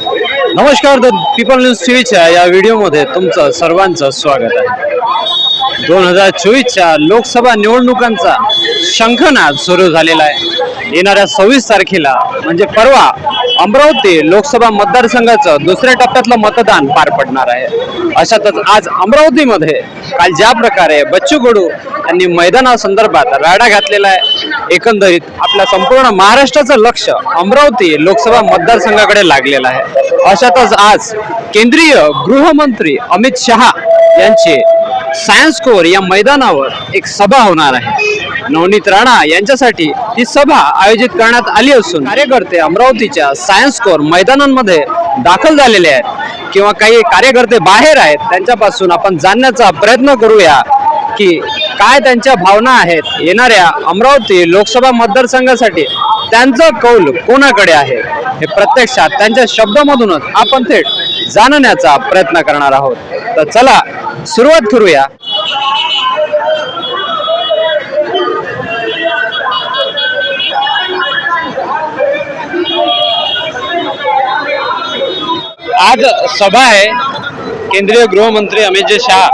नमस्कार, the people news टीव्हीच्या या व्हिडिओमध्ये तुमचं सर्वांचं स्वागत आहे. 2024च्या लोकसभा निवडणुकांचा शंखनाद सुरू झालेला आहे. येणाऱ्या 26 तारखेला म्हणजे परवा अमरावती लोकसभा मतदारसंघाचं दुसऱ्या टप्प्यातलं मतदान पार पडणार आहे. अशातच आज अमरावतीमध्ये काल ज्या प्रकारे बच्चू कडू यांनी मैदानासंदर्भात राडा घातलेला आहे, एकंदरीत आपल्या संपूर्ण महाराष्ट्राचं लक्ष अमरावती लोकसभा मतदारसंघाकडे लागलेलं आहे. अशातच आज केंद्रीय गृहमंत्री अमित शहा यांचे सायन्स कोर या मैदानावर एक सभा होणार आहे. नवनीत राणा यांच्यासाठी ही सभा आयोजित करण्यात आली असून कार्यकर्ते अमरावतीच्या सायन्स कोर मैदानांमध्ये दाखल झालेले आहेत किंवा काही कार्यकर्ते बाहेर आहेत. त्यांच्यापासून आपण जाणण्याचा प्रयत्न करूया की काय त्यांच्या भावना आहेत. येणाऱ्या अमरावती लोकसभा मतदारसंघासाठी त्यांचं कौल कोणाकडे आहे हे प्रत्यक्षात त्यांच्या शब्दामधूनच आपण थेट जाणण्याचा प्रयत्न करणार आहोत. तर चला सुरुवात करूया. आज सभा आहे. केंद्रीय गृहमंत्री अमित शहा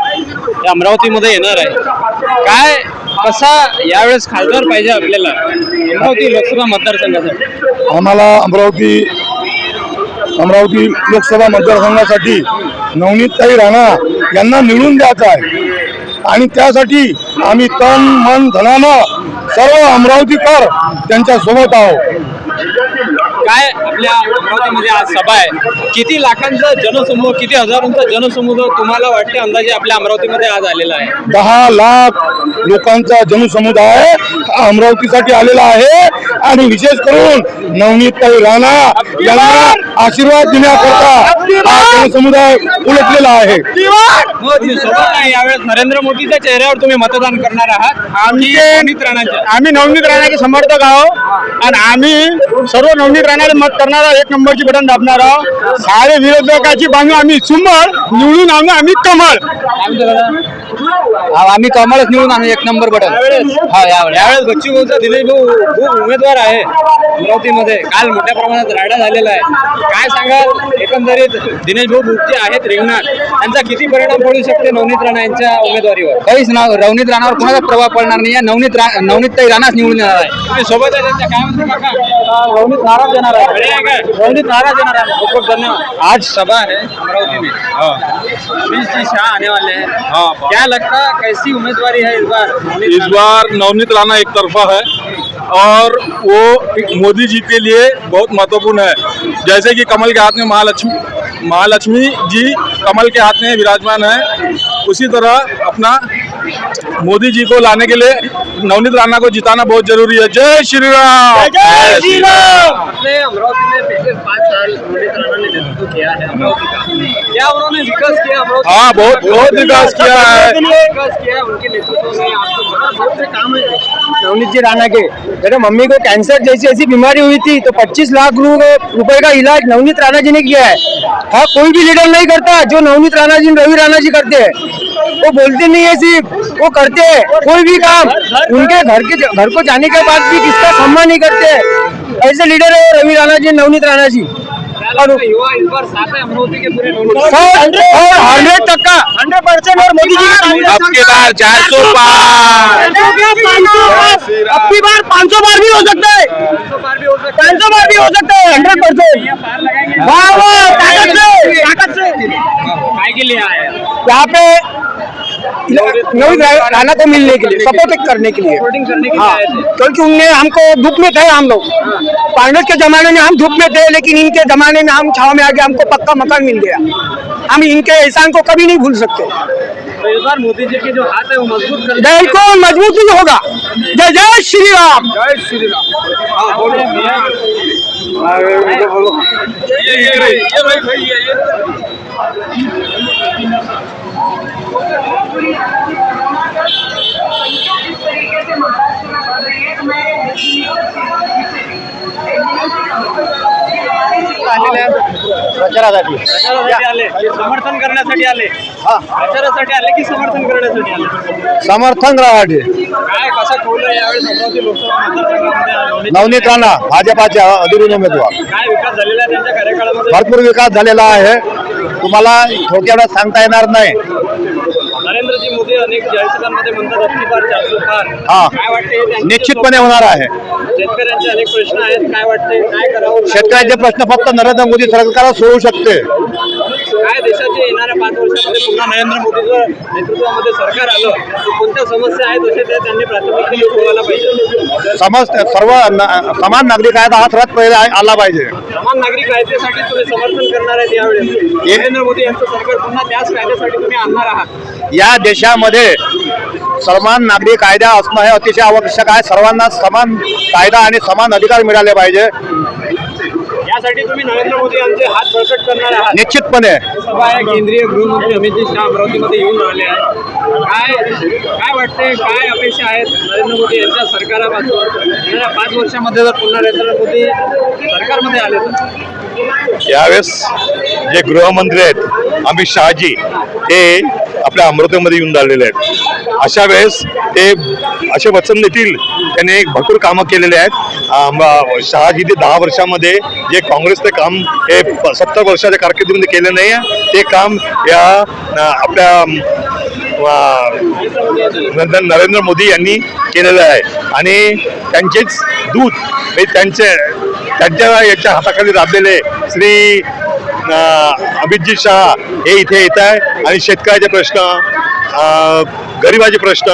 हे अमरावतीमध्ये येणार आहे. काय कसा यावेळेस खासदार पाहिजे आपल्याला अमरावती लोकसभा मतदारसंघासाठी? आम्हाला अमरावती लोकसभा मतदारसंघासाठी नवनीतताई राणा यांना निवडून द्यायचं आहे आणि त्यासाठी आम्ही तन मन धनानं सर्व अमरावतीकर त्यांच्या सोबत आहोत. काय आपल्या अमरावतीमध्ये आज सभा आहे, किती लाखांचा जनसमूह, किती हजारांचा जनसमूह तुम्हाला वाटते अंदाजे आपल्या अमरावतीमध्ये आज आलेला आहे? 10 लाख लोकांचा जनसमुदाय अमरावतीसाठी आलेला आहे आणि विशेष करून नवनीतताई राणा यांना आशीर्वाद देण्याकरता हा जनसमुदाय उलटलेला आहे. यावेळेस नरेंद्र मोदीच्या चेहऱ्यावर तुम्ही मतदान करणार आहात? आम्ही नवनीत राणाचे समर्थक आहोत आणि आम्ही सर्व नवनीत राणाला मत करणार, एक नंबरची बटन दाबणार आहोत. सारे विरोधकाची बाजू आम्ही चुंबळ निवडून आणू, आम्ही कमळ. आम्ही कमळच निवडून आणू, एक नंबर बटन. यावेळेस बच्चू कडूचा दिनेश भाऊ खूप उमेदवार आहे अमरावतीमध्ये. काल मोठ्या प्रमाणात राडा झालेला आहे. काय सांगाल एकंदरीत दिनेश भाऊ बुकचे आहेत रिंगणात, त्यांचा किती परिणाम पडू शकते नवनीत राणा यांच्या उमेदवारीवर? काहीच नवनीत राणावर कोणाचा प्रभाव पडणार नाही. नवनीतताई राणाच निवडून येणार आहे. तुम्ही सोबत आहे त्यांच्या? काय म्हणतो काका? नवनीत नाराज येणार आहे. नवनीत नाराज येणार आहे. खूप खूप धन्यवाद. आज सभा है अमरावती में, अमित जी शाह आने वाले हैं. क्या लगता कैसी उम्मीदवारी है इस बार? इस बार नवनीत राणा एक तरफा है और वो मोदी जी के लिए बहुत महत्वपूर्ण है. जैसे कि कमल के हाथ में महालक्ष्मी जी कमल के हाथ में विराजमान है, उसी तरह अपना मोदी जी को लाने के लिए नवनीत राणा को जिताना बहुत जरूरी है. जय श्री राम. जय श्री राम. अपने अमरावती में पिछले 5 साल नवनीत राणा ने नेतृत्व किया है अमरावती का. क्या उन्होंने विकास किया अमरावती? हाँ, बहुत विकास किया है. विकास किया उनके नेतृत्व में. आपको बड़ा बहुत से काम है नवनीत जी राणा के. मेरे मम्मी को कैंसर जैसी ऐसी बीमारी हुई थी तो 25 लाख रुपए का इलाज नवनीत राणा जी ने किया है. हाँ, कोई भी लीडर नहीं करता जो नवनीत राणा जी रवि राणा जी करते हैं. वो बोलते नहीं है, सिर्फ वो करते हैं कोई भी काम. उनके घर को जाने के बाद भी किसका सम्मान नहीं करते. ऐसे लीडर है रवि राणा जी, नवनीत राणा जी. और युवा इस बार साथ है अमरावती के पूरे 100% और मोदी जी अब की बार 400 पार. अब की बार 500 बार भी हो सकता है. 500 बार भी हो सकता है. 100%. वाह वाह, ताकत से काय के लिए आए? यहाँ पे नवनीत राणा को मिलने के लिए, सपोर्ट करने के लिए. हाँ, क्योंकि उनने हमको धूप में थे. हम लोग कांग्रेस के जमाने में हम धूप में थे, लेकिन इनके जमाने में हम छाव में आ गए. हमको पक्का मकान मिल गया. हम इनके एहसान को कभी नहीं भूल सकते. तो इस बार मोदी जी के जो हाथ है वो मजबूत कर बिल्कुल मजबूत ही होगा. जय जय श्री राम. जय श्री राम. हाँ बोलो. ये भाई आलेले आहेत? प्रचारासाठी प्रचारासाठी आले की समर्थन करण्यासाठी आले? प्रचारासाठी आले की समर्थन करण्यासाठी आले? समर्थन राहाटे काय कसं ठेवलं यावेळेस अमरावती लोकसभा मतदारसंघामध्ये? नवनीत राणा भाजपाचे अधिकृत उमेदवार. काय विकास झालेला आहे त्यांच्या कार्यकाळामध्ये? भरपूर विकास झालेला आहे, तुम्हाला थोडक्यात सांगता येणार नाही. नरेंद्रजी मोदी अनेक जाहीरसभांमध्ये म्हणतात अबकी बार 400 पार. हा. काय वाटते निश्चितपणे होणार आहे. शेतकऱ्यांचे अनेक प्रश्न आहेत, काय वाटते काय करावं? शेतकऱ्यांचे प्रश्न फक्त नरेंद्र मोदी सरकार सोडवू शकते. काय देशाचे येणाऱ्या 5 वर्षामध्ये पुन्हा नरेंद्र मोदीचं नेतृत्वामध्ये सरकार आलं तर कोणत्या समस्या आहेत असे ते त्यांनी प्राथमिकतेने सोडवायला पाहिजे? समान नागरिक आहेत हा सर्वात पहिले आला पाहिजे. समान नागरिक कायद्यासाठी तुम्ही समर्थन करणार आहेत यावेळेस? नरेंद्र मोदी यांचं सरकार पुन्हा त्याच कायद्यासाठी तुम्ही आणणार आहात? या देशामध्ये समान नागरिक कायदा असणं हे अतिशय आवश्यक आहे. सर्वांना समान कायदा आणि समान अधिकार मिळाले पाहिजे. यासाठी तुम्ही नरेंद्र मोदी यांचे हात बळकट करणार आहात? निश्चितपणे सभा आहे, केंद्रीय गृहमंत्री अमित शहा अमरावतीमध्ये येऊन राहिले आहेत. काय वाटते, काय अपेक्षा आहेत नरेंद्र मोदी यांच्या सरकारापासून येणाऱ्या 5 वर्षामध्ये जर पुन्हा नरेंद्र मोदी सरकारमध्ये आले तर? यावेळेस जे गृहमंत्री आहेत अमित शहाजी हे आपल्या अमरावतीमध्ये येऊन राहिलेले आहेत. अशा वेळेस ते असे वचन देतील. त्यांनी भरपूर कामं केलेले आहेत. शहाजी ते 10 वर्षामध्ये जे काँग्रेसचे काम हे 70 वर्षाच्या कारकिर्दीमध्ये केले नाही आहे, ते काम या आपल्या नरेंद्र मोदी यांनी केलेलं आहे. आणि त्यांचेच दूत त्यांच्या याच्या हाताखाली राबलेले श्री अमितजी शहा हे इथे येत आहे आणि शेतकऱ्याचे प्रश्न, गरिबाचे प्रश्न,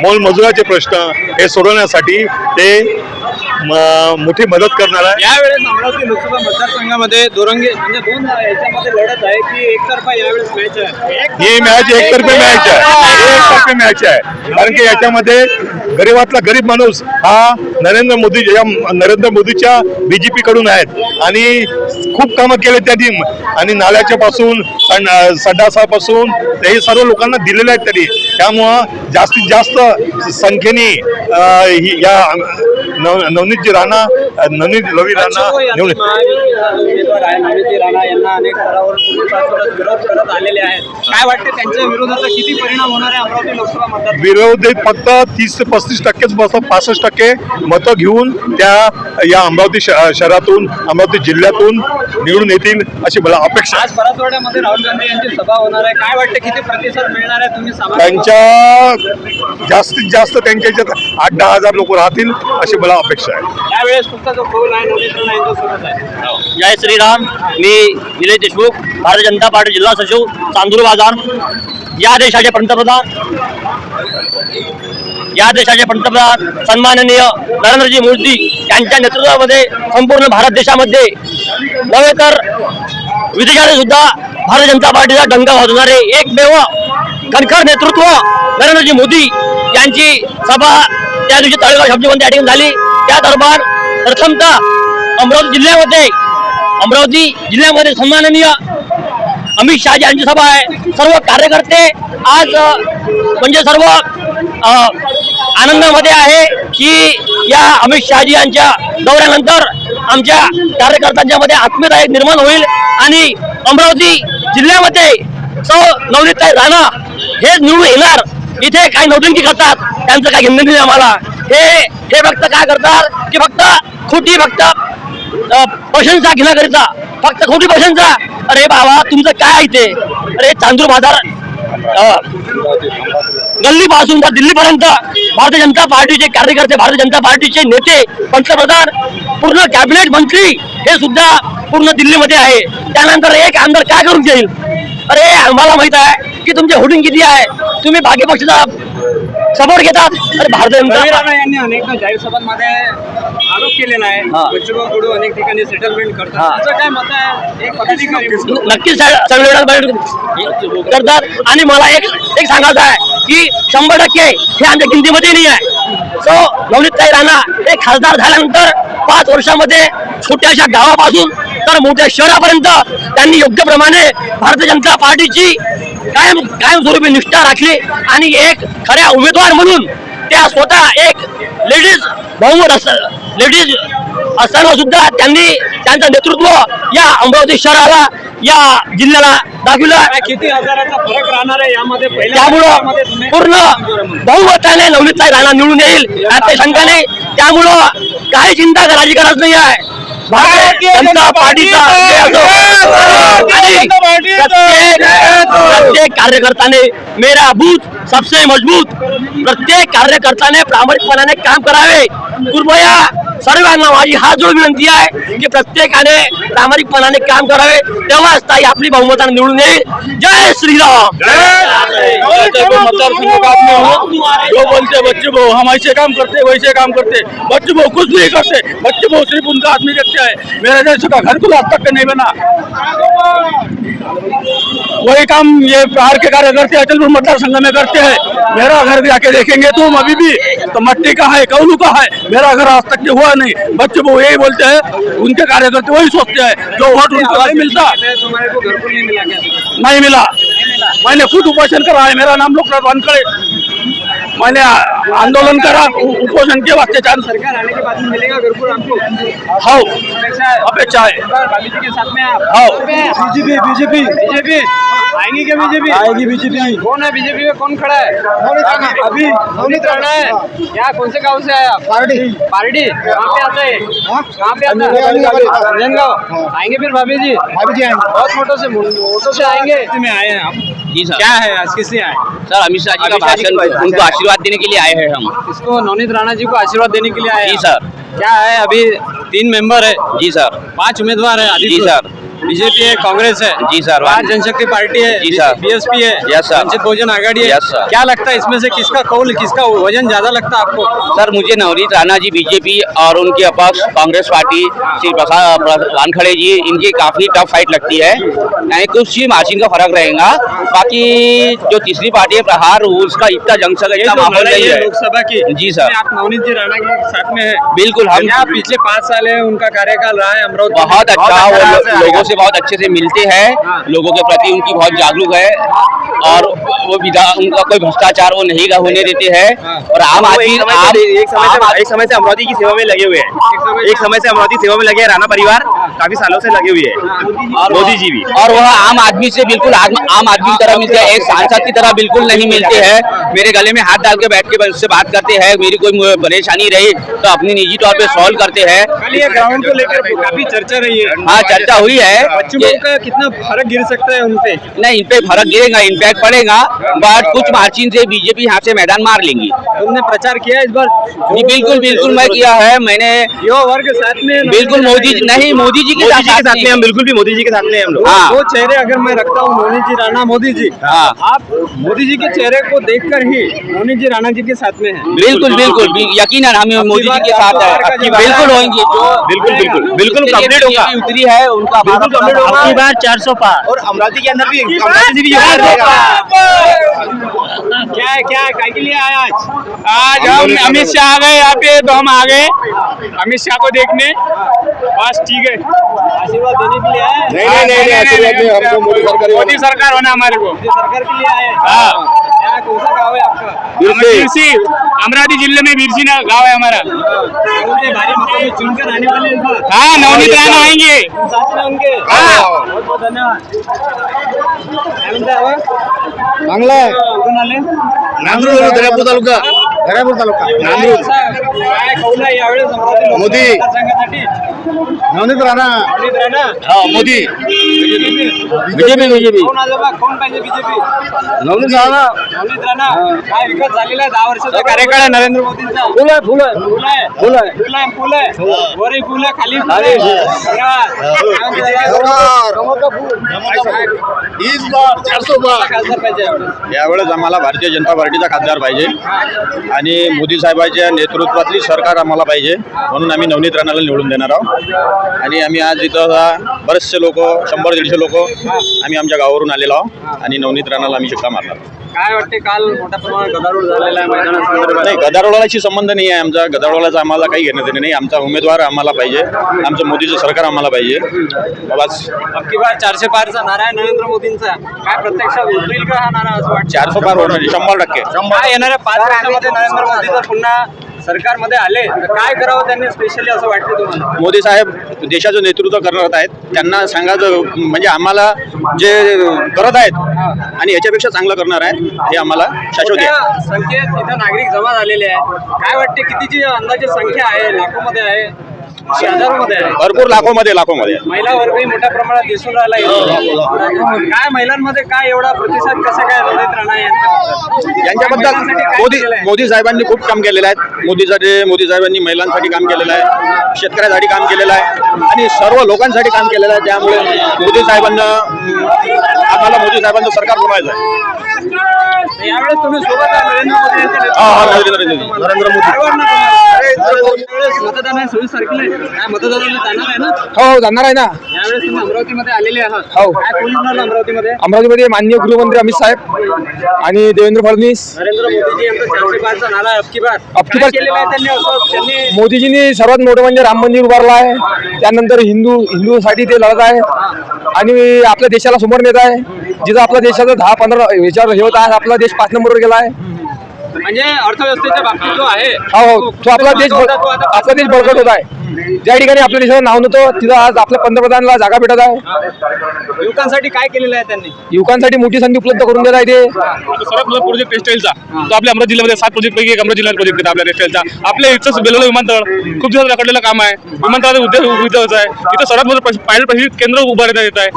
मोलमजुराचे प्रश्न हे सोडवण्यासाठी ते मोठी मदत करणार आहे. यावेळेस अमरावती लोकसभा मतदारसंघामध्ये दोरंगी म्हणजे 2 याच्यामध्ये लढत आहे की एकतर्फा यावेळेस मॅच आहे? ही मॅच एकतर्फी मॅच आहे, एकतर्फी मॅच आहे. कारण की याच्यामध्ये गरीबातला गरीब माणूस हा नरेंद्र मोदीच्या बीजेपी कडून आहेत आणि खूप कामं केले त्यांनी. आणि नाल्याच्या पासून संडासापासून हे सर्व लोकांना दिलेले आहेत त्यांनी. त्यामुळं जास्तीत जास्त संख्येने या नवनीत रवी राणा उमेदवार आहे नवनीत राणा यांना अनेक स्तरावर पूर्वीपासूनच विरोध करत आलेले आहेत. काय वाटते त्यांच्या विरोधाचा किती परिणाम होणार आहे अमरावती लोकसभा मतदार? विरोध फक्त 30 ते 35% 65% मतं घेऊन त्या या अमरावती शहरातून अमरावती जिल्ह्यातून निवडून येतील अशी मला अपेक्षा आहे. आज परतवाड्यामध्ये राहुल गांधी यांची सभा होणार आहे. काय वाटते किती प्रतिसाद मिळणार आहे? तुम्ही त्यांच्या जास्तीत जास्त त्यांच्या याच्यात 8-10 हजार लोक राहतील अशी मला अपेक्षा आहे. यावेळेस तुमचा जो कौल आहे नवनीत राणा यांच्यासोबत आहे? जय श्रीराम. मी निलेश देशमुख, भारतीय जनता पार्टी जिल्हा सचिव, चांदूर बाजार. या देशाचे पंतप्रधान सन्माननीय नरेंद्रजी मोदी यांच्या नेतृत्वामध्ये संपूर्ण भारत देशामध्ये नव्हे तर विदेशात सुद्धा भारतीय जनता पार्टीचा डंका वाजवणारे एकमेव कणखर नेतृत्व नरेंद्रजी मोदी यांची सभा त्या दिवशी तळेगाव शब्दमध्ये या ठिकाणी झाली. त्या दरम्यान प्रथमतः अमरावती जिल्ह्यामध्ये सन्माननीय अमित शहा यांची सभा आहे. सर्व कार्यकर्ते आज म्हणजे सर्व आनंदामध्ये आहे की या अमित शहाजी यांच्या दौऱ्यानंतर आमच्या कार्यकर्त्यांच्या मध्ये आत्मीयता निर्माण होईल आणि अमरावती जिल्ह्यामध्ये नवनीत राणा हे निवडून येणार. इथे काही नौटंकी करतात त्यांचं काही घेणं नाही आम्हाला. हे फक्त काय करतात की खोटी प्रशंसा घेण्याकरिता खोटी प्रशंसा. अरे बाबा तुमचं काय इथे? अरे चांदूर बाजार गल्लीपासून तर दिल्लीपर्यंत भारतीय जनता पार्टीचे कार्यकर्ते, भारतीय जनता पार्टीचे नेते, पंतप्रधान, पूर्ण कॅबिनेट मंत्री हे सुद्धा पूर्ण दिल्लीमध्ये आहे. त्यानंतर एक आमदार काय करून देईल? अरे आम्हाला माहित आहे की तुमचे होर्डिंग किती आहे. तुम्ही बाकी पक्षाचा सपोर्ट घेतात. अरे भारतीय जनता राणा यांनी अनेक जाहीर सभांमध्ये आरोप केलेला आहे बच्चूभाऊ अनेक ठिकाणी सेटलमेंट करतात. त्याचं काय मत आहे? एक पदाधिकारी नक्कीच करतात. आणि मला एक सांगायचं आहे की 100% हे आमच्या गिनतीमध्ये नाही आहे. नवनीत राणा हे खासदार झाल्यानंतर 5 वर्षामध्ये छोट्याशा गावापासून तर मोठ्या शहरापर्यंत त्यांनी योग्य प्रमाणे भारतीय जनता पार्टीची कायमस्वरूपी निष्ठा राखली आणि एक खऱ्या उमेदवार म्हणून त्या स्वतः एक लेडीज असताना सुद्धा त्यांनी त्यांचं नेतृत्व या अमरावती शहराला, या जिल्ह्याला दाखविलं. किती हजाराचा फरक राहणार आहे यामध्ये? त्यामुळं पूर्ण बहुमताने नवनीतताई राणा निवडून येईल यात शंका नाही. त्यामुळं काही चिंता करायची गरज नाही आहे. भारतीय जनता पार्टीचा प्रत्येक कार्यकर्त्याने मेरा बूथ सबसे मजबूत, प्रत्येक कार्यकर्त्याने प्रामाणिकपणाने काम करावे. कृपया सर्वांना माझी हात जोडून विनंती आहे की प्रत्येकाने प्रामाणिकपणाने काम करावे, तेव्हाच ताई आपली बहुमताने निवडून येईल. जय श्रीराम. जो बोलते बच्चे बहु हम ऐसे काम करते वैसे काम करते, बच्चे बहु कुछ नहीं करते, बच्चे बहु सिर्फ उनका आदमी देखते हैं. मेरे जैसे का घर को आज तक नहीं बना. वही काम ये प्रहार के कार्यकर्ते अचलपुर मतदार संघ में करते हैं. मेरा घर जाके देखेंगे तुम अभी भी तो मट्टी का है, कौलू का है. मेरा घर आज तक हुआ नहीं. बच्चे वो यही बोलते हैं, उनके कार्यकर्ते वही सोचते हैं जो वोट उनको नहीं मिलता. नहीं मिला. मैंने खुद उपोषण करा है. मेरा नाम लोकनाथ वानखड़े. मैंने आंदोलन करा उपोषण के वास्ते. सरकार आने के बाद में मिलेगा घरकुल आपको? हाँ अपेक्षा है. भाभी जी के साथ में आप? हाँ. बीजेपी आएंगी क्या? बीजेपी आएगी. बीजेपी कौन है? बीजेपी में कौन खड़ा है? अभी नवनीत राणा है. क्या कौन से गांव से आए आप? पार्टी. कहाँ पे आता है? कहाँ पे आता है? राजनांदगांव. आएंगे फिर भाभी जी आएंगे. बहुत मोटो से आएंगे. में आए हैं आप? जी सर. क्या है आज? किससे आए? सर अमित शाह जी का भाषण, उनको आशीर्वाद देने के लिए आए हैं हम. इसको नवनीत राणा जी को आशीर्वाद देने के लिए आए जी हैं. सर. क्या है अभी 3 मेंबर है, जी सर. 5 उम्मीदवार है. जी सर. बीजेपी है, कांग्रेस है, जी सर. भारतीय जनशक्ति पार्टी है, जी सर. बीएसपी है, यस सर. वंचित बहुजन आघाड़ी है. Yes sir. क्या लगता है इसमें से किसका कौल, किसका वजन ज्यादा लगता है आपको? सर मुझे नवनीत राणा जी बीजेपी और उनके अपक्ष कांग्रेस पार्टी श्री प्रसाद वानखड़े जी, इनकी काफी टफ फाइट लगती है. यानी कुछ ही मार्जिन का फर्क रहेगा. बाकी जो तीसरी पार्टी है प्रहार, उसका इतना जंक्शन इतना माहौल नहीं है. लोकसभा की. जी सर. आप नवनीत जी राणा के साथ में है? बिल्कुल. हम क्या पिछले 5 साल है उनका कार्यकाल रहा है अमरावती में? बहुत अच्छा, वो रहा है. लोगों से बहुत अच्छे से मिलते हैं, लोगों के प्रति उनकी बहुत जागरूक है, और वो उनका कोई भ्रष्टाचार वो नहीं होने देते हैं. और आम आदमी एक समय से अमरावती की सेवा में लगे हुए हैं. एक समय से अमरावती सेवा में लगे हैं. राणा परिवार काफी सालों से लगे हुए हैं. और मोदी जी भी. और वह आम आदमी से बिल्कुल आम आदमी की तरह मिलते हैं, एक सांसद की तरह बिल्कुल नहीं मिलते हैं. मेरे गले में हाथ डाल के बैठ के उससे बात करते हैं. मेरी कोई परेशानी रही तो अपनी निजी तौर पे सॉल्व करते हैं. कल ये ग्राउंड को लेकर काफी चर्चा रही है. हाँ, चर्चा हुई है. बच्चों का कितना फर्क गिर सकता है उनसे? नहीं, इन पे फर्क गिरेगा, इम्पैक्ट पड़ेगा, बट कुछ मार्जिन से बीजेपी यहाँ से मैदान मार लेंगी. तुमने प्रचार किया इस बार? जी बिल्कुल मैं किया है. मैंने युवा वर्ग साथ में बिल्कुल मोदी जी के साथ में हम बिल्कुल भी मोदी जी के साथ में हम लोग. हाँ. वो चेहरे अगर मैं रखता हूँ, नवनीत जी राणा, मोदी जी, हाँ. आप मोदी जी के चेहरे को देखकर ही नवनीत जी राणा जी के साथ में है? बिल्कुल यकीनन हम मोदी जी के साथ है. बिल्कुल होंगे. बिल्कुल कंप्लीट होगा. उतरी है उनका अबकी बार 400 पार. और अमरावती के अंदर भी क्या काय के लिए आए आज हम अमित शाह आ गए यहाँ पे, तो हम आ गए अमित शाह को देखने. बस ठीक है. आशीर्वाद देने के लिए आए? नहीं, मोदी सरकार होना हमारे को. मोदी सरकार के लिए आए? हाँ. क्या कौन सा गाँव है आपका? बिरसी, अमरावती जिले में बिरसी ना गाँव है हमारा. बोलते भारी मतों में चुनकर आने वाले इस बार? हाँ, नवनीत राणा आएंगे. तुम साथ में होंगे? हाँ. बहुत बहुत धन्यवाद. काय म्हणताय हवं? चांगला आहे. कुठून आले? दर्यापूर तालुका. काय कौल आहे यावेळेस अमरावती मोदी. मतदारसंघासाठी? नवनीत राणा. नवनीत राणा. मोदी. बीजेपी. कोण आजोबा? कोण पाहिजे बीजेपी? नवनीत राणा. नवनीत राणा. काय विकास झालेला आहे 10 वर्षाचा कार्यकाळ आहे नरेंद्र मोदींचा? फुल आहे. फुल आहे. वरही फुल आहे, खाली फुल आहे. खासदार पाहिजे यावेळेस? यावेळेस आम्हाला भारतीय जनता पार्टीचा खासदार पाहिजे आणि मोदी साहेबांच्या नेतृत्वातली सरकार आम्हाला पाहिजे, म्हणून आम्ही नवनीत राणाला निवडून देणार आहोत. आणि आम्ही आज इथं बरेचसे लोक, 100-150 लोक आम्ही आमच्या गावावरून आलेलो आहोत आणि नवनीत राणाला आम्ही शिक्का मारला. काय वाटते? काल मोठ्या प्रमाणात गदारोळ झालेला आहे मैदानासंदर्भात. नाही, गदारोळाशी संबंध नाही आहे आमचा. गदारोळाचा आम्हाला काही घेणं देणं नाही. आमचा उमेदवार आम्हाला पाहिजे, आमचं मोदीचं सरकार आम्हाला पाहिजे. बस. अबकी बार 400 पारचा नारा आहे नरेंद्र मोदींचा. काय प्रत्यक्षात उतरेल का हा नारा असं वाटतं? 400 पार होणार 100%. काय येणाऱ्या 5 वर्षामध्ये नरेंद्र मोदी जर पुन्हा सरकारमध्ये आले तर काय करावं त्यांनी स्पेशली असं वाटतं तुम्हाला? मोदी साहेब देशाचं नेतृत्व करत आहेत, त्यांना सांगायचं म्हणजे आम्हाला जे करत आहेत आणि याच्यापेक्षा चांगलं करणार आहेत हे आम्हाला शाश्वत आहे. मोठ्या संख्येत इथं नागरिक जमा झालेले आहेत. काय वाटते कितीची अंदाजे संख्या आहे? लाखोमध्ये आहे, हजारोमध्ये आहे? भरपूर लाखोमध्ये महिला वर्गही मोठ्या प्रमाणात दिसून राहिला इथे. काय महिलांमध्ये काय एवढा प्रतिसाद कसा काय नवनीत राणा यांच्याबद्दल महिलांसाठी काय केलेलं आहे? मोदी साहेबांनी खूप काम केलेलं आहे. मोदी साहेबांनी महिलांसाठी काम केलेलं आहे, शेतकऱ्यांसाठी काम केलेलं आहे आणि सर्व लोकांसाठी काम केलेलं आहे. त्यामुळे आम्हाला मोदी साहेबांचं सरकार बनवायचं आहे. यावेळेस तुम्ही सोबत आहे नरेंद्र मोदी यांच्या नरेंद्र मोदी. काय वाटणार तुम्हाला? यावेळेस मतदान आहे 26 तारखेला आहे. काय मतदानाला जाणार आहे ना? हो जाणार आहे ना. यावेळेस तुम्ही अमरावतीमध्ये आलेले आहात. हो. काय कोण होणार अमरावतीमध्ये? अमरावतीमध्ये माननीय गृहमंत्री अमित साहेब आणि देवेंद्र फडणवीस. नरेंद्र मोदीजी यांचा 405 चा नारा अबकी बार. अबकी बार. काय केलेलं आहे त्यांनी? असं त्यांनी मोदीजींनी सर्वात मोठं म्हणजे राम मंदिर उभारलं आहे. त्यानंतर हिंदूसाठी ते लढत आहे आणि आपल्या देशाला समोर नेत आहे. जिथं आपल्या देशाचा 10-15 याच्यावर हे होता, आपला देश 5 नंबरवर गेला आहे. म्हणजे अर्थव्यवस्थेच्या बाबतीत जो आहे हो, तो आपला देश बळकट होत आहे. ज्या ठिकाणी आपल्या देशाचं नाव नव्हतं तिथं आज आपल्या पंतप्रधानाला जागा भेटत आहे. युवकांसाठी काय केलेलं आहे त्यांनी? युवकांसाठी मोठी संधी उपलब्ध करून देत आहे ते. सर्वात मोठा प्रोजेक्ट टेक्सटाईलचा तो आपल्या अमरावती जिल्ह्यामध्ये 7 प्रोजेक्ट पैकी एक अमरावती जिल्ह्यात प्रोजेक्ट आहे आपल्या टेक्सटाईलचा. आपल्या इथंच बेलोरा विमानतळ खूप दिवस रखडलेलं काम आहे. विमानतळाचा उद्योग आहे. इथं सर्वात मोठं पायलट प्रशिक्षण केंद्र उभारण्यात येत आहे.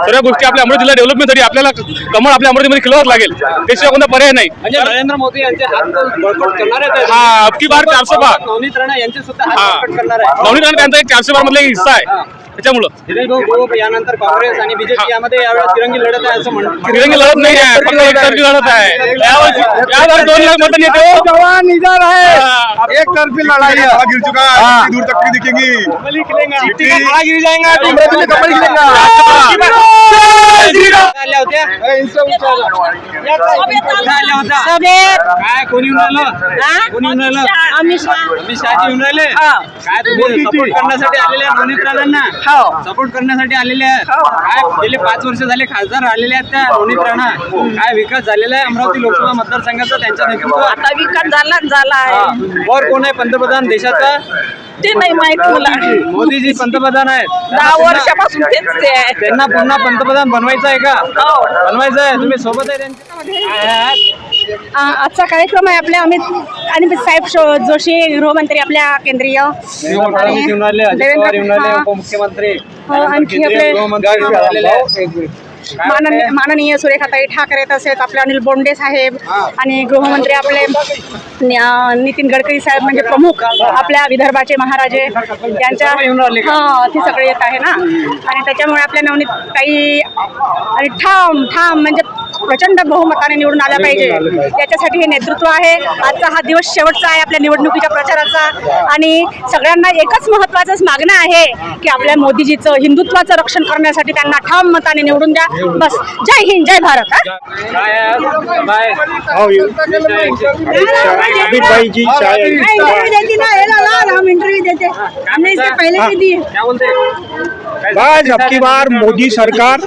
सर्व गोष्टी आपल्या अमरावती जिल्हा डेव्हलपमेंटसाठी आपल्याला कमळ आपल्या अमरावतीमध्ये खिलवाच लागेल. त्याशिवाय कोणता पर्याय नाही. म्हणजे नरेंद्र मोदी यांचे हात बळकट करणार आहेत. हा, अबकी बार 405. नवनीत राणा यांचे सुद्धा हात बळकट करणार आहे. नवनीत राणा त्यांचा एक 405 मधला एक हिस्सा आहे. त्याच्यामुळं दिनेश भाऊ, यानंतर काँग्रेस आणि बीजेपी यामध्ये यावेळेस तिरंगी लढत आहे असं म्हणतात. तिरंगी लढत नाही आहे, फक्त एकतर्फी लढत आहे. यावर 2 लाख मतं येते. जवान इधर है, एक तरफी लड़ाई है. गिर चुका है, दूर तक नहीं दिखेंगी. कमल ही खिलेगा. गिर जाएगा, अमरावती में कमल खिलेगा. आल्या होत्या? आल्या होत्या? काय कोणी येऊन राहिलं? कोणी येऊन राहिलं? अमित शहाजी येऊन राहिले. काय तुम्ही सपोर्ट करण्यासाठी आलेले आहेत नवनीत राणांना? सपोर्ट करण्यासाठी आलेले आहेत. काय गेले 5 वर्ष झाले खासदार राहिलेले आहेत त्या नवनीत राणा. काय विकास झालेला आहे अमरावती लोकसभा मतदारसंघाचा त्यांच्या नेतृत्वात? आता विकास झाला आहे. वर कोण आहे पंतप्रधान देशाचा? ते नाही माहिती मला. मोदीजी पंतप्रधान आहेत. 10 वर्षापासून तेच ते आहे. त्यांना पुन्हा पंतप्रधान बनवायचं आहे का? बनवायचं आहे. तुम्ही सोबत आहे त्यांच्या? आजचा कार्यक्रम आहे आपल्या अमित साहेब जोशी गृहमंत्री आपल्या केंद्रीय फडणवीस येऊन राहिले, अजित पवार येऊन राहिले, उपमुख्यमंत्री आणखी केंद्रीय आपले गृहमंत्री येऊन राहिलेले आहेत. माननीय सुरेखाताई ठाकरे तसेच आपले अनिल बोंडे साहेब आणि गृहमंत्री आपले नितीन गडकरी साहेब म्हणजे प्रमुख आपल्या विदर्भाचे महाराजे यांच्या ते सगळे येत आहे ना. आणि त्याच्यामुळे आपल्या नवनीत ताई आणि ठाम म्हणजे प्रचंड बहुमताने निवडून आल्या पाहिजे याच्यासाठी हे नेतृत्व आहे. आजचा हा दिवस शेवटचा आहे आपल्या निवडणुकीच्या प्रचाराचा आणि सगळ्यांना एकच महत्त्वाचं मागणं आहे की आपल्या मोदीजीचं हिंदुत्वाचं रक्षण करण्यासाठी त्यांना ठाम मताने निवडून द्या. बस. जय हिंद, जय भारत. अमित भाई जी इंटरव्यू देते हमने इससे पहले भी दी. क्या बोलते? बस अबकी बार मोदी सरकार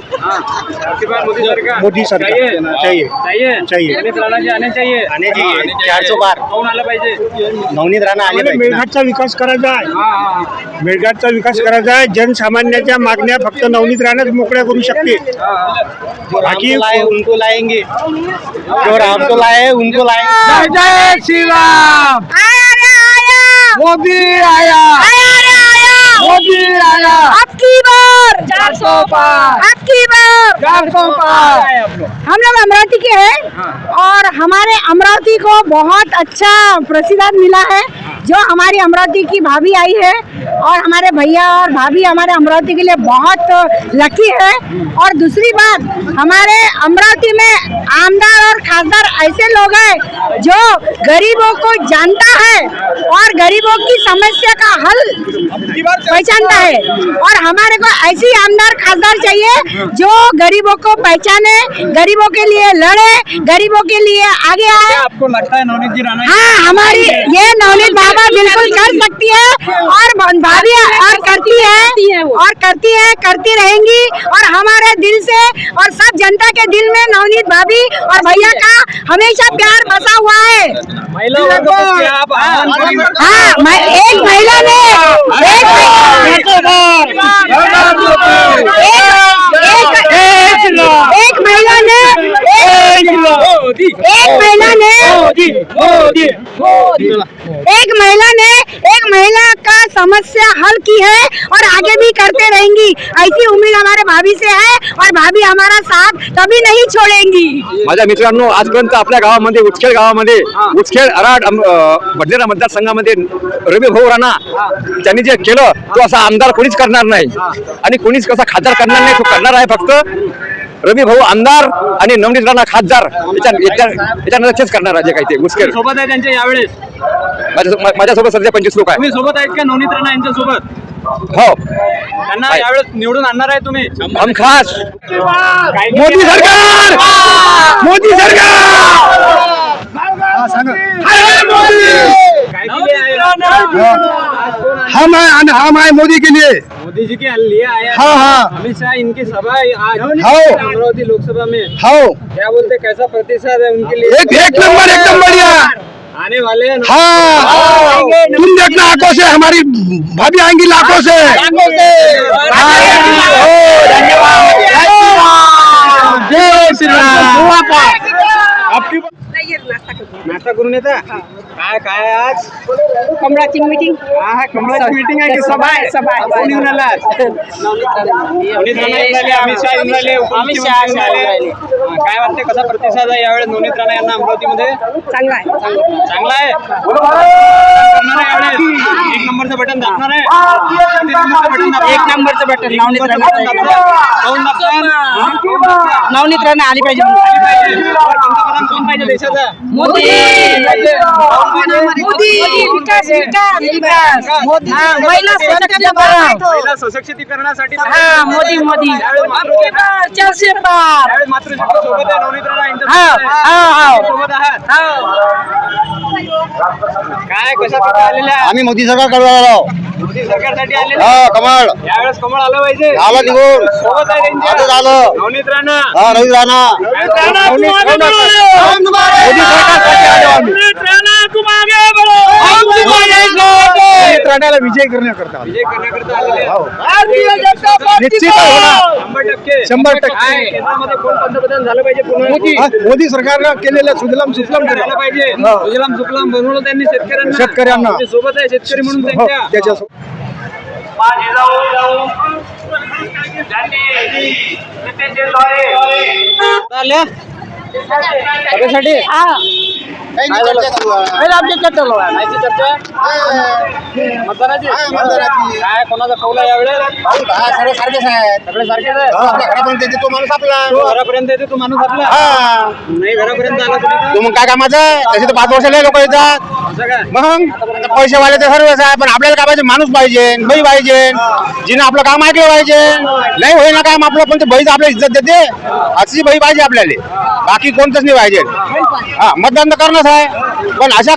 मोदी सरकार चाहिए. नवनीत राणा जी आने चाहिए. 400 बार. कोण आलं पाहिजे? नवनीत राणा आले पाहिजे. मेळघाटचा विकास करायचा आहे. मेळघाटचा विकास करायचा आहे. जनसामान्याच्या मागण्या फक्त नवनीत राणाच मोकळ्या करू शकते. बाकी उनको लाएंगे, जो राम को लाए उनको लाएंगे. जय श्री राम. मोदी आया, मोदी आया. अबकी बार 400 पार. अबकी बार 400 पार. हम लोग अमरावती के हैं और हमारे अमरावती को बहुत अच्छा प्रसिद्ध मिला है. जो हमारी अमरावती की भाभी आई है और हमारे भैया और भाभी हमारे अमरावती के लिए बहुत लकी है. और दूसरी बात, हमारे अमरावती में आमदार और खासदार ऐसे लोग हैं जो गरीबों को जानता है और गरीबों की समस्या का हल पहचानता है. और हमारे को ऐसी आमदार खासदार चाहिए जो गरीबों को पहचाने, गरीबों के लिए लड़े, गरीबों के लिए आगे आए. आपको लगता है नवनीत जी राणा? हाँ, हमारी ये नवनीत बाबा सेवा बिल्कुल कर सकती है और भाभी और करती है करती रहेंगी और हमारे दिल से और सब जनता के दिल में नवनीत भाभी और भैया का हमेशा प्यार बसा हुआ है। हाँ, एक महिला ने एक महिला का समस्या हल की है और आगे भी करते रहेंगी। ऐसी उम्मीद हमारे भाभी से है और भाभी हमारा साथ कभी नहीं छोड़ेंगी। माझ्या मित्रांनो, आजपर्यंत आपल्या गावामध्ये उचखेड अराड बडनेरा मतदारसंघामध्ये रवी भाऊ राणा त्यांनी जे केलं तो असा आमदार कोणीच करणार नाही आणि कोणीच कसा खासदार करणार नाही. तो करणार आहे फक्त रवी भाऊ आमदार आणि नवनीत राणा खासदार याच्यानंतरच करणार आहे जे काही ते उचखेड सोबत आहे त्यांच्या यावेळेस. माझ्यासोबत सध्या 25 लोक आहेत. तुम्ही सोबत आहेत का नवनीत राणा यांच्या सोबत? हो, त्यांना यावेळेस निवडून आणणार आहे तुम्ही? हम खास मोदी सरकार, मोदी सरकार. हम आए मोदी के लिए। मोदी जी के लिए आया हाँ, हाँ। अमित शाह इनकी सभा आज हाँ। अमरावती लोकसभा में, हाँ, क्या बोलते, कैसा प्रतिसाद है उनके लिए? एक नंबर एकदम बढ़िया। आने वाले हैं। हाँ, तुम देखना आंखों से, हमारी भाभी आएंगी लाखों से। जय श्री राम। नाश्ता करून येता? काय आज कमळाची मीटिंग कमळाची मीटिंग आहे की सभा आहे? कोण येऊन आला आज? नवनीत राणा येऊन राहिले, अमित शाह येऊन राहिले, उपमुख्यमंत्री येऊन राहिले. काय वाटते, कसा प्रतिसाद आहे यावेळेस नवनीत राणा यांना अमरावतीमध्ये? चांगला आहे. चांगला आहे. करणार आहे यावेळेस? एक नंबरचं बटन दाबणार आहे? किती नंबरचं बटन दाबणार? एक नंबरचं बटन नवनीत राणा. कोण दाबणार? नवनीत राणा आली पाहिजे. पंतप्रधान कोण पाहिजे देशाचा? मोदी विकास मोदी महिला सशक्तीकरण. महिला सशक्तीकरणासाठी मोदी चारशे पार. यावेळेस मातृशक्ती सोबत आहे नवनीत राणा यांच्या सोबत आहात. काय कशासाठी आलेल्या आहात? आम्ही मोदी सरकार करणार आहोत. मोदी सरकारसाठी आलेले हा, कमळ यावेळेस कमळ आलं पाहिजे. आलं निघून सोबत आहे आता त्यांच्या झालं. नवनीत राणा. हा, रवी राणा मोदी सरकारसाठी आलो आम्ही. राणाला विजय करण्याकरता विजय करण्याकरता आलेले आहेत. निश्चित होणार. 100%. 100%. काय केंद्रामध्ये कोण पंतप्रधान झालं पाहिजे पुन्हा? मोदी सरकारनं केलेल्या सुजलाम सुफलाम झालं पाहिजे. सुजलाम सुफलाम बनवलं त्यांनी शेतकऱ्यांना. ते सोबत आहे शेतकरी म्हणून त्यांच्या. त्याच्यासोबत आल्या? सभेसाठी? कायची चर्चा? मतदानाची? काय कोणाचा कौल आहे यावेळेस? सगळे सारखेच आहेत. घरापर्यंत येते तो माणूस आपला? नाही घरापर्यंत आला तुम्ही? तू मग काय कामाचं? तसे तर 5 वर्षाला लोक येतात. असं काय? मग पैसेवाले तर सर्वच आहे, पण आपल्याला काय पाहिजे? माणूस पाहिजे, बाई पाहिजे, जिने आपलं काम ऐकलं पाहिजे. नाही होईना काम आपलं, पण ते बाईच आपल्याला इज्जत देते. अशी बाई पाहिजे आपल्याला, बाकी कोणतंच नाही पाहिजे. हा, मतदान तर करणंच आहे, पण अशा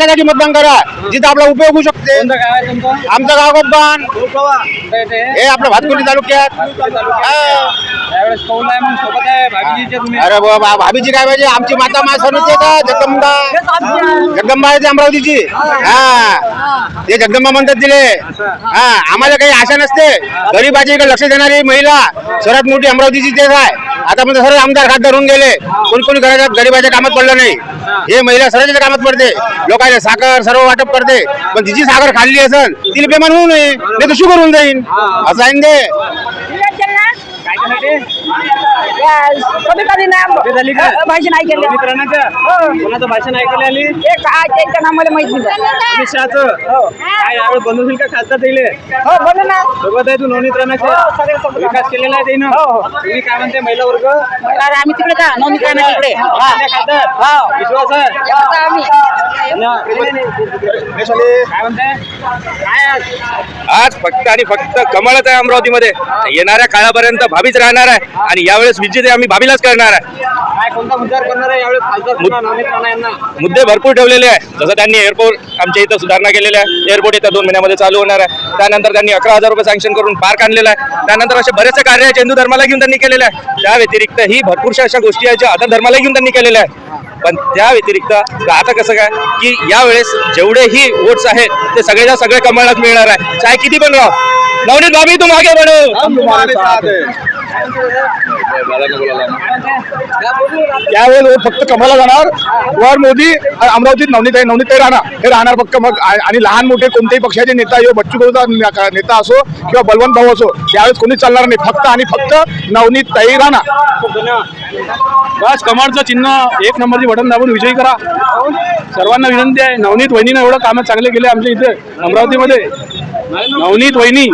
जागी मतदान करा जिथं आपला उपयोग होऊ शकते. कोणतं गाव आहे तुमचं? आमचं गाव गोपदान कुठं येते? हे आपलं भातकुली तालुक्यात. हा. यावेळेस कौल आहे म्हणून सोबत आहे भाभीजीच्या तुम्ही? अरे बाबा, भाभीची काय पाहिजे? आमची माता मासनुचे का जगदंबा आहे ती अमरावतीची. हा, ते जगदंबा म्हणतात तिले. हा, आम्हाला काही आशा नसते. गरीबाची इकडे लक्ष देणारी महिला सर्वात मोठी अमरावतीची तेच आहे. आता पण सर्व आमदार खासदार होऊन गेले, कोणी गरीबाच्या कामात पडलं नाही. हे महिला सर्वांच्या कामात पडते, लोकांना साखर सर्व वाटप करते. पण तिची साखर खाल्ली असेल तिला बेमान होऊ नये, नाही तर शुगर होऊन जाईल. असं आहे ना ते. झाली का? भाषण ऐकले. नवनीत राणाचं? कोणाचं भाषण ऐकायला आली? त्यांच्या नावाला माहिती नाही. अमित शहाचं? काय यावेळेस बनवून का खासदार दिले? बोला ना. सोबत आहे तू नवनीत राणाचे? विकास केलेला आहे त्यानं? तुम्ही काय म्हणते महिला वर्ग? आम्ही तिकडे का नवनीत राणा तिकडे. खासदार विश्वास आहे? काय म्हणताय? काय आज? आज फक्त आणि फक्त कमळच आहे अमरावतीमध्ये. येणाऱ्या काळापर्यंत भाभीच राहणार आहे आणि यावेळेस विजय आम्ही भाभीलाच करणार आहे. काय कोणता मुद्दा करणार आहे यावेळेस खासदार पुन्हा नवनीत राणा यांना? मुद्दे भरपूर ठेवलेले आहे. जसं त्यांनी एअरपोर्ट आमच्या इथं सुधारणा केलेल्या आहे. एअरपोर्ट येत्या 2 महिन्यामध्ये चालू होणार आहे. त्यानंतर त्यांनी 11,000 रुपये सँक्शन करून पार्क आणलेला आहे. त्यानंतर असे बरेचसे कार्य आहेत हिंदू धर्माला घेऊन त्यांनी केलेले आहे. त्या व्यतिरिक्त ही भरपूरशा अशा गोष्टी आहेत ज्या अदर धर्माला घेऊन त्यांनी केलेल्या आहेत. पण त्या व्यतिरिक्त आता कसं काय की यावेळेस जेवढेही वोट्स आहेत ते सगळेच्या सगळे कमळात मिळणार आहे. चाहे किती पण राव. नवनीत भाभी तुम आगे बढ़ो. यावेळेस फक्त कमळला जाणार. वर मोदी आणि अमरावतीत नवनीत राहणार हे राहणार फक्त. मग आणि लहान मोठे कोणत्याही पक्षाचे नेता यो बच्चू कडूचा नेता असो किंवा बलवंत भाऊ असो यावेळेस कोणीच चालणार नाही. फक्त आणि फक्त नवनीत राहणार. बस कमळचं चिन्ह 1 नंबरची बटन दाबून विजयी करा. सर्वांना विनंती आहे. नवनीत वहिनीनं एवढं कामं चांगले केले आमच्या इथे अमरावतीमध्ये. नवनीत वहिनी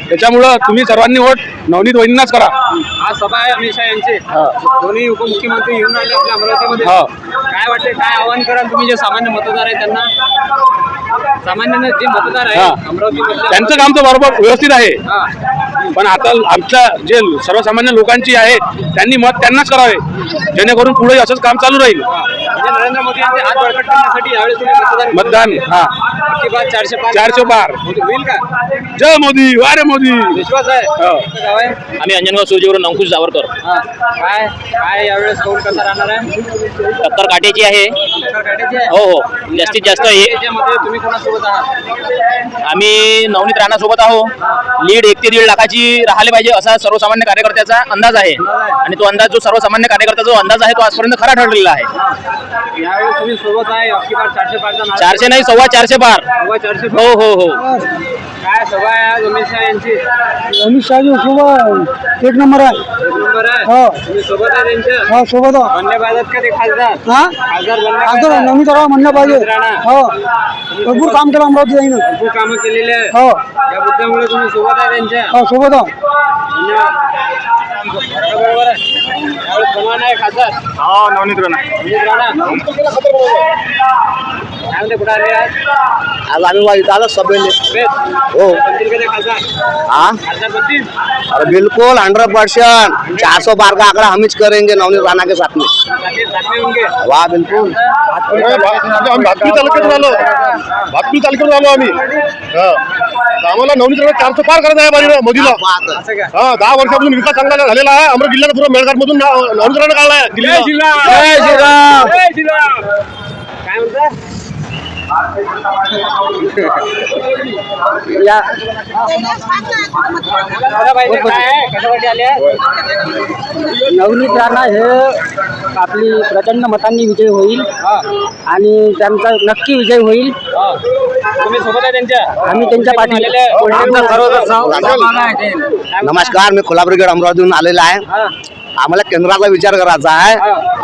त्याच्यामुळं तुम्ही सर्वांनी वोट नवनीत वहिनींनाच करा. आज सभा आहे अमित शहा यांची. दोन्ही उपमुख्यमंत्री येऊन आले आपल्या अमरावतीमध्ये. काय वाटते, काय आवाहन कराल तुम्ही जे सामान्य मतदार आहे त्यांना? सामान्य जे मतदार आहे अमरावतीमध्ये त्यांचं काम तर बरोबर व्यवस्थित आहे. पण आता आमच्या जे सर्वसामान्य लोकांची आहे त्यांनी मत त्यांनाच करावे जेणेकरून पुढे असंच काम चालू राहील. म्हणजे नरेंद्र मोदी यांचे हात बळकट करण्यासाठी यावेळेस तुम्ही मतदान 400 पार. होईल का? जय मोदी, वारे मोदी. विश्वास आहे. गाव आहे आम्ही अंजनगाव सुरजीवरून अंकुश जावरकर. काय काय यावेळेस कौल कसा राहणार आहे? टक्कर काट्याची आहे. काट्याची आहे. हो हो, जास्तीत जास्त हे त्याच्यामध्ये तुम्ही कोणासोबत आहात? आम्ही नवनीत राणा सोबत आहो. लीड 1 ते 1.5 लाखाची राहिले पाहिजे असा सर्वसामान्य कार्यकर्त्याचा अंदाज आहे. आणि तो अंदाज जो सर्वसामान्य कार्यकर्त्याचा जो अंदाज आहे तो आजपर्यंत खरा ठरलेला आहे. यावेळेस तुम्ही सोबत आहे. अख्खी बार 400 पारचा नारा. 400 नाही, 450 पार. 400 हो हो हो. काय सभा आहे आज अमित शहा यांची? अमित शहा जी सोबत 1 नंबर आहे. 1 नंबर आहे. हो. तुम्ही सोबत आहे त्यांच्या? हा सोबत आहे. बनले पाहिजेत का ते खासदार? हा खासदार बनले आता पाहिजेत? नवनीत राणा म्हणलं पाहिजे. राणा. हो भरपूर काम केलं अमरावती जाईन. भरपूर कामं केलेली आहे. हो या मुद्द्यामुळे तुम्ही सोबत आहे त्यांच्या? हा सोबत आहे. बरोबर आहे. यावेळेस समान आहे खासदार नवनीत राणा. अमित राणा. काय म्हणते, कुठं आले आज? आज आम्ही इथं आलो सभेले. हो. बनतील का ते खासदार? हाँ खासदार बनतील? अरे बिल्कुल 100%. 400 पार का आंकड़ा हम ही करेंगे नवनीत राणा के साथ में. जाते होंगे. वाह बिल्कुल. भातमी तालुक्यातून आलो. आम्ही. आम्हाला नवनीत राणा 400 पार करायचं आहे बाजूला मोदीला. असं का? 10 वर्षापासून विकास चांगला झालेला आहे. अमरावती जिल्ह्यात पूर्ण मेळघाट मधून नवनीत राणा काढला आहे दिल्लीला. जय श्रीराम. जय श्रीराम. काय म्हणता? काय आहे? कशासाठी आले आहे? नवनीत राणा हे आपली प्रचंड मतांनी विजय होईल आणि त्यांचा नक्की विजय होईल. तुम्ही सोबत आहे त्यांच्या? आम्ही त्यांच्या पाठीशी आलेले आहे. नमस्कार, मी कोल्हापूर अमरावतीहून आलेला आहे. आम्हाला केंद्राचा विचार करायचा आहे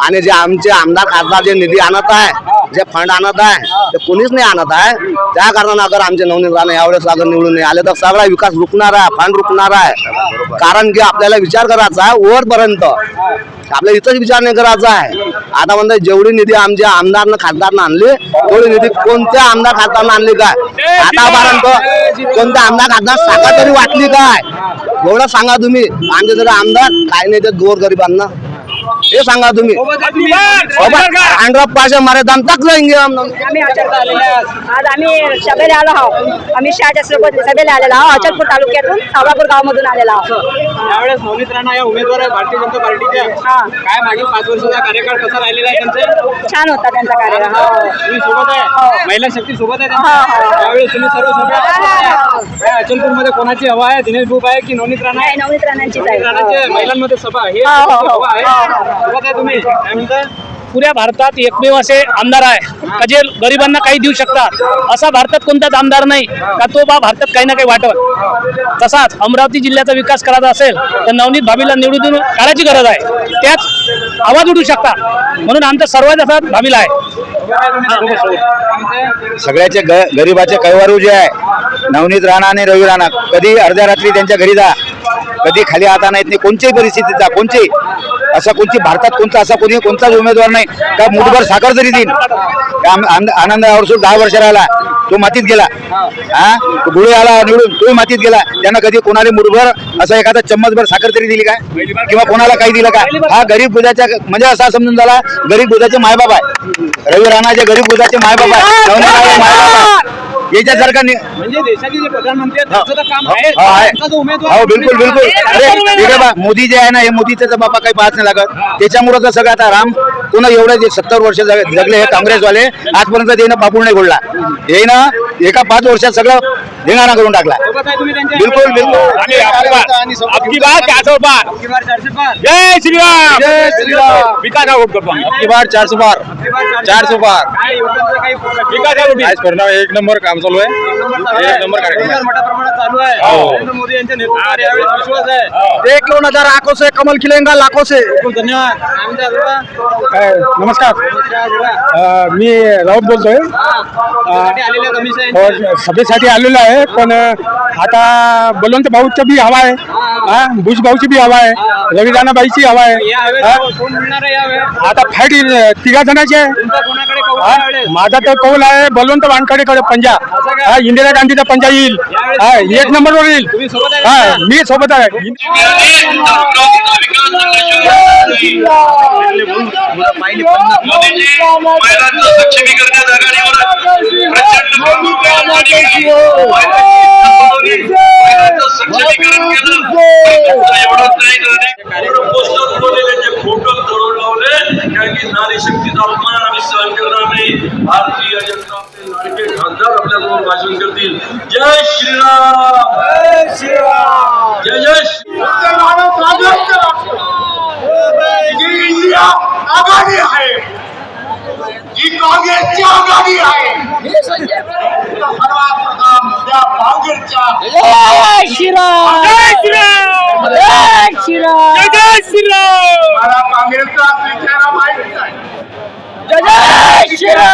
आणि जे आमचे आमदार खासदार जे निधी आणत आहे, जे फंड आणत आहे ते कोणीच नाही आणत आहे. त्या कारणानं अगर आमचे नवनीत राणा यावेळेस अगर निवडून नाही आले तर सगळा विकास रुकणार आहे, फंड रुकणार आहे. कारण की आपल्याला विचार करायचा आहे वरपर्यंत. आपल्याला इथंच विचार नाही करायचा आहे. आता म्हणतात जेवढी निधी आमच्या आमदारनं खासदारनं आणली तेवढी निधी कोणत्या आमदार खासदारनं आणली काय? आतापर्यंत कोणत्या आमदार खासदार सांगा तरी वाटली काय? एवढं सांगा तुम्ही. आमचे जर आमदार काय नाही ते गोरगरिबांना हे सांगा तुम्ही. 100% मतदान तक जाएंगे हम. आम्ही अचलपूर आलेलो आहोत. आज आम्ही सभेला आलो आहोत. अमित शहाच्या सोबत सभेला आलेलो आहोत. अचलपूर तालुक्यातून सावळापूर गावामधून आलेलो आहोत. यावेळेस नवनीत राणा या उमेदवार आहे भारतीय जनता पार्टीच्या. काय मागील 5 वर्षाचा कार्यकाळ कसा राहिलेला आहे त्यांचा? छान होता त्यांचा कार्यक्रम. तुम्ही सोबत आहे? महिला शक्ती सोबत आहे त्यांच्या? त्यावेळेस तुम्ही सर्व सोबत आहे. अचलपूरमध्ये कोणाची हवा आहे? दिनेश बुक आहे की नवनीत राणा आहे? नवनीत राणांचीच नवनीत राणाचे आहे. महिलांमध्ये सभा हे हो. हवा आहे. सोबत आहे तुम्ही? काय म्हणता? पुऱ्या भारतात एकमेव असे आमदार आहे का जे गरिबांना काही देऊ शकतात. असा भारतात कोणताच आमदार नाही का तो भारतात काही ना काही वाटत. तसाच अमरावती जिल्ह्याचा विकास करायचा असेल तर नवनीत भाभीला निवडून काढायची गरज आहे. त्याच आवाज उठू शकतात म्हणून आमचा सर्वात असा भाभीला आहे. सगळ्याचे गरीबाचे कैवारू जे आहे नवनीत राणा आणि रवी राणा कधी अर्ध्या रात्री त्यांच्या घरी जा, कधी खाली हाताने येत नाही. कोणत्याही परिस्थितीत जा, कोणची असा कोणती भारतात कोणता असा कोणताच उमेदवार नाही का मुठभर साखर जरी देईन. आनंद आवर्षून 10 वर्ष राहिला तो मातीत गेला. हा गुळे आला निवडून तोही मातीत गेला. त्यांना कधी कोणाला मुठभर असं एखादा चम्मचभर साखर तरी दिली काय किंवा कोणाला काही दिलं का? हा गरीब गुजाच्या म्हणजे असा समजून झाला गरीब गुजाचे मायबाप आहे. रवी राणाचे गरीब गुजाचे मायबाप आहे. नवनीत राणे मायबाप आहे. याच्यासारखा म्हणजे देशाचे जे प्रधानमंत्री आहेत त्यांचं तर काम आहे. आहे. त्यांचा जो उमेदवार हो बिलकुल बिलकुल. अरे इकडे बा मोदी जे आहे ना हे मोदीचं तर बापा काही पाहत नाही लागत. त्याच्यामुळे तर सगळं आता राम पुन्हा एवढे 70 वर्ष जगले हे काँग्रेसवाले आजपर्यंत त्यानं बापूळ नाही घोडला. हे ना एका 5 वर्षात सगळं धिंगाणा करून टाकला. सोबत आहे तुम्ही त्यांच्या. बिलकुल बिलकुल. अबकी बार 400 पार. जय श्रीराम. जय श्रीराम. विकास अबकी बार 400 पार. 400 पार. काय योजनांचं काही आज परिणाम एक नंबर काम चालू आहे. एक नंबर कार्यक्रम आहे. मोठ्या प्रमाणात चालू आहे. हो. नरेंद्र मोदी यांच्या नेतृत्वावर यावेळी विश्वास आहे. 1 लोन हजार आंखों से कमल खिलेगा लाखों से. खूप धन्यवाद. काय म्हणते आजोबा? नमस्कार. नमस्कार आजोबा. मी राऊत बोलतोय. त्यासाठी आलेले आहेत अमित शाह यांचे. सभेसाठी आलेलो आहे पण आता बलवंत भाऊचं बी हवा आहे. हा भुज भाऊची बी हवा आहे. रवी राणाबाईची हवा आहे. या हवेत हा? कोण मिळणार आहे यावेळेस? आता फाईट 3 जणांची आहे. तुमचा कोणाकडे कौल हा? आहे यावेळेस? माझा तर कौल आहे बलवंत वानखेडेकडे पंजा. हा इंदिरा गांधीचा पंजा येईल. हा 1 नंबरवर येईल. तुम्ही सोबत आहे हा का? मी सोबत आहे. महिलांचं सक्षमीकरणात आघाडीवर महिलांचं सक्षमीकरण केलं. एवढंच नाही तर पोस्टर बोलले त्यांचे फोटो तोडून लावले कारण की नारी शक्तीचा अपमान आम्ही सहन करणार नाही. भारतीय जनता आपले लाडके खासदार आपल्यासमोर भाषण करतील. जय श्रीराम. जय श्रीराम. जय जय इंडिया आघाडी आहे जी काँग्रेसची आघाडी आहे. सर्वप्रथम त्या काँग्रेसच्या जय श्रीराम. जय श्रीराम. जय श्रीराम. जय श्रीराम. मला काँग्रेसचा विचार माहिती आहे. जय श्रीराम.